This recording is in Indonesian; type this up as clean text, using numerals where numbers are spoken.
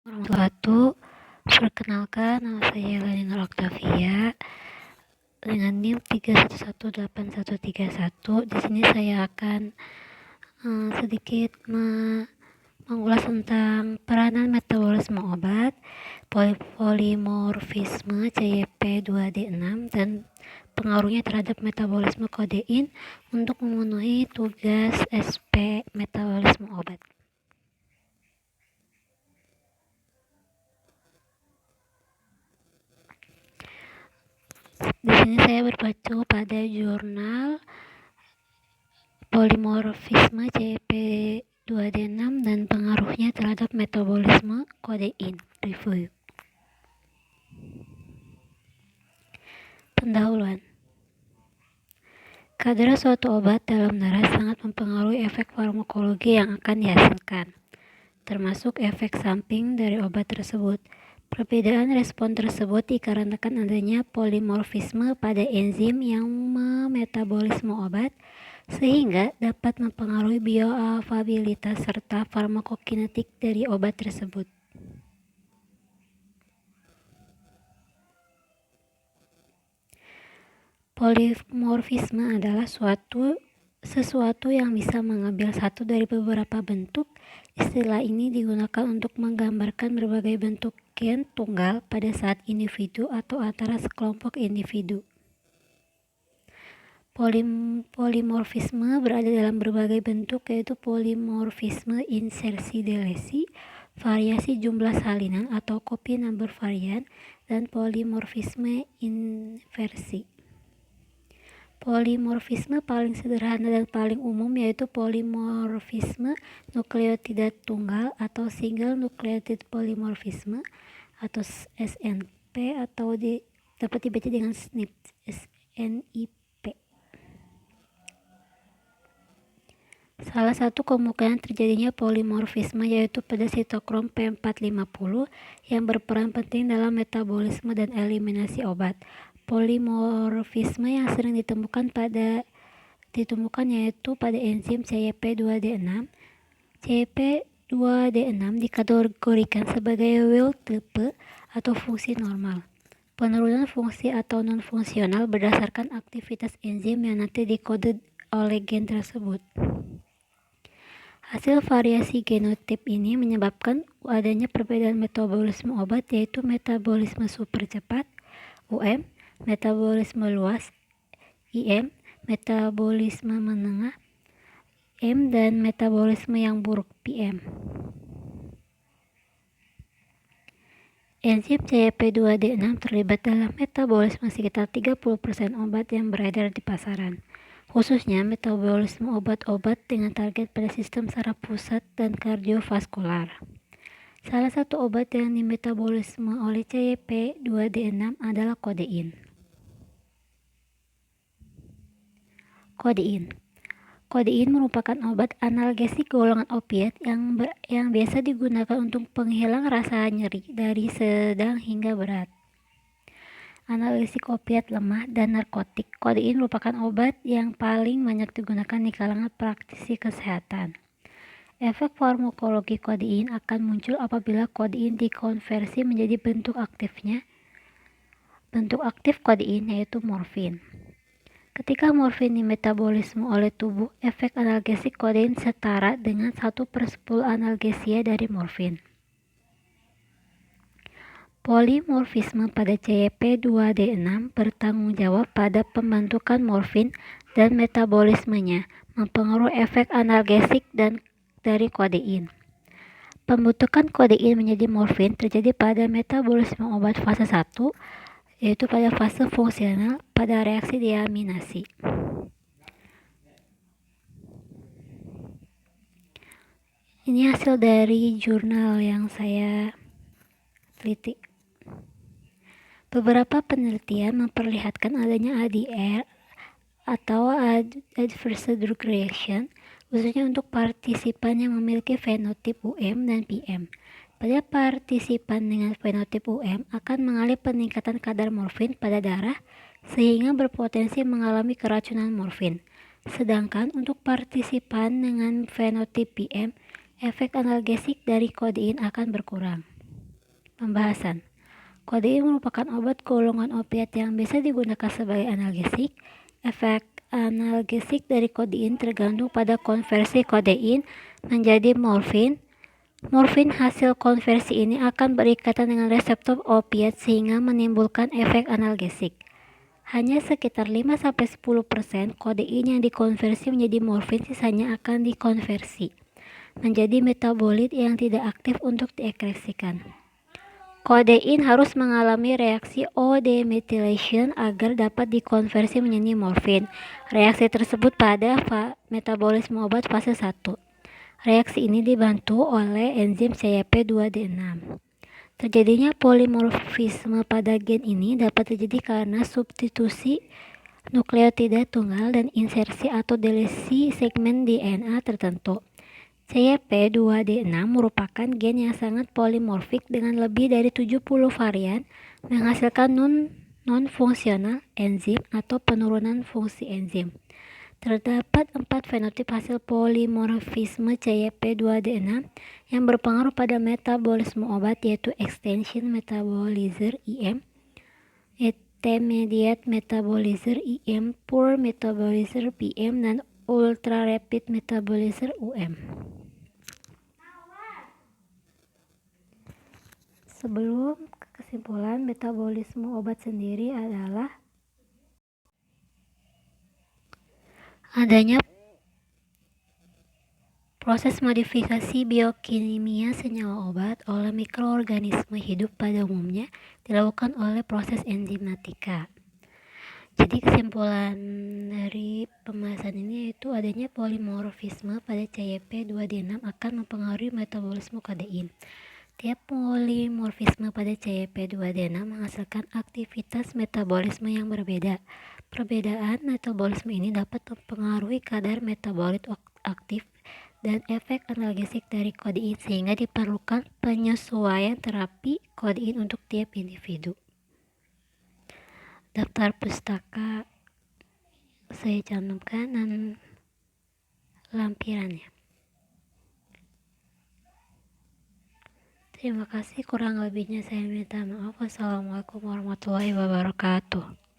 Warahmatullahi wabarakatuh. Perkenalkan, nama saya Lenina Octavia dengan NIM 3118131. Di sini saya akan sedikit mengulas tentang peranan metabolisme obat, polimorfisme CYP2D6 dan pengaruhnya terhadap metabolisme kodein untuk memenuhi tugas SP metabolisme obat. Di sini saya berpacu pada jurnal polimorfisme CYP2D6 dan pengaruhnya terhadap metabolisme kodein. Review. Pendahuluan. Kadar suatu obat dalam darah sangat mempengaruhi efek farmakologi yang akan dihasilkan, termasuk efek samping dari obat tersebut. Perbedaan respon tersebut dikarenakan adanya polimorfisme pada enzim yang memetabolisme obat, sehingga dapat mempengaruhi bioavailabilitas serta farmakokinetik dari obat tersebut. Polimorfisme adalah sesuatu yang bisa mengambil satu dari beberapa bentuk. Istilah ini digunakan untuk menggambarkan berbagai bentuk gen tunggal pada saat individu atau antara sekelompok individu. Polimorfisme berada dalam berbagai bentuk, yaitu polimorfisme insersi-delesi, variasi jumlah salinan atau copy number varian, dan polimorfisme inversi. Polimorfisme paling sederhana dan paling umum yaitu polimorfisme nukleotida tunggal atau single nucleotide polymorphism atau SNP atau dapat dibaca dengan SNP. Salah satu kemungkinan terjadinya polimorfisme yaitu pada sitokrom P450 yang berperan penting dalam metabolisme dan eliminasi obat. Polimorfisme yang sering ditemukan yaitu pada enzim CYP2D6. CYP2D6 dikategorikan sebagai wild type atau fungsi normal. Penurunan fungsi atau non-fungsional berdasarkan aktivitas enzim yang nanti dikode oleh gen tersebut. Hasil variasi genotip ini menyebabkan adanya perbedaan metabolisme obat, yaitu metabolisme super cepat UM, metabolisme luas IM, metabolisme menengah M, dan metabolisme yang buruk PM. Enzim CYP2D6 terlibat dalam metabolisme sekitar 30% obat yang beredar di pasaran, khususnya metabolisme obat-obat dengan target pada sistem saraf pusat dan kardiovaskular. Salah satu obat yang dimetabolisme oleh CYP2D6 adalah kodein. Kodein merupakan obat analgesik golongan opiat yang biasa digunakan untuk penghilang rasa nyeri dari sedang hingga berat. Analgesik opiat lemah dan narkotik, kodein merupakan obat yang paling banyak digunakan di kalangan praktisi kesehatan. Efek farmakologi kodein akan muncul apabila kodein dikonversi menjadi bentuk aktifnya. Bentuk aktif kodein yaitu morfin. Ketika morfin dimetabolisme oleh tubuh, efek analgesik kodein setara dengan 1/10 analgesia dari morfin. Polimorfisme pada CYP2D6 bertanggung jawab pada pembentukan morfin dan metabolismenya, mempengaruhi efek analgesik dan dari kodein. Pembentukan kodein menjadi morfin terjadi pada metabolisme obat fase 1, yaitu pada fase fungsional pada reaksi deaminasi. Ini hasil dari jurnal yang saya teliti. Beberapa penelitian memperlihatkan adanya ADR atau adverse drug reaction, khususnya untuk partisipan yang memiliki fenotip UM dan PM. Pada partisipan dengan fenotip UM akan mengalami peningkatan kadar morfin pada darah sehingga berpotensi mengalami keracunan morfin. Sedangkan untuk partisipan dengan fenotip PM, efek analgesik dari kodein akan berkurang. Pembahasan. Kodein merupakan obat golongan opiat yang biasa digunakan sebagai analgesik. Efek analgesik dari kodein tergantung pada konversi kodein menjadi morfin. Morfin hasil konversi ini akan berikatan dengan reseptor opiat sehingga menimbulkan efek analgesik. Hanya sekitar 5-10% kodein yang dikonversi menjadi morfin, sisanya akan dikonversi menjadi metabolit yang tidak aktif untuk diekskresikan. Kodein harus mengalami reaksi O-demethylation agar dapat dikonversi menjadi morfin. Reaksi tersebut pada metabolisme obat fase 1. Reaksi ini dibantu oleh enzim CYP2D6. Terjadinya polimorfisme pada gen ini dapat terjadi karena substitusi nukleotida tunggal dan insersi atau delesi segmen DNA tertentu. CYP2D6 merupakan gen yang sangat polimorfik dengan lebih dari 70 varian, menghasilkan non-fungsional enzim atau penurunan fungsi enzim. Terdapat 4 fenotip hasil polimorfisme CYP2D6 yang berpengaruh pada metabolisme obat, yaitu extension metabolizer IM, intermediate metabolizer IM, poor metabolizer PM, dan ultra rapid metabolizer UM. Sebelum kesimpulan, metabolisme obat sendiri adalah adanya proses modifikasi biokimia senyawa obat oleh mikroorganisme hidup pada umumnya dilakukan oleh proses enzimatika. Jadi kesimpulan dari pembahasan ini yaitu adanya polimorfisme pada CYP2D6 akan mempengaruhi metabolisme kodein. Tiap polimorfisme pada CYP2D6 menghasilkan aktivitas metabolisme yang berbeda. Perbedaan metabolisme ini dapat mempengaruhi kadar metabolit aktif dan efek analgesik dari kodein sehingga diperlukan penyesuaian terapi kodein untuk tiap individu. Daftar pustaka saya cantumkan dan lampirannya. Terima kasih, kurang lebihnya saya minta maaf. Wassalamualaikum warahmatullahi wabarakatuh.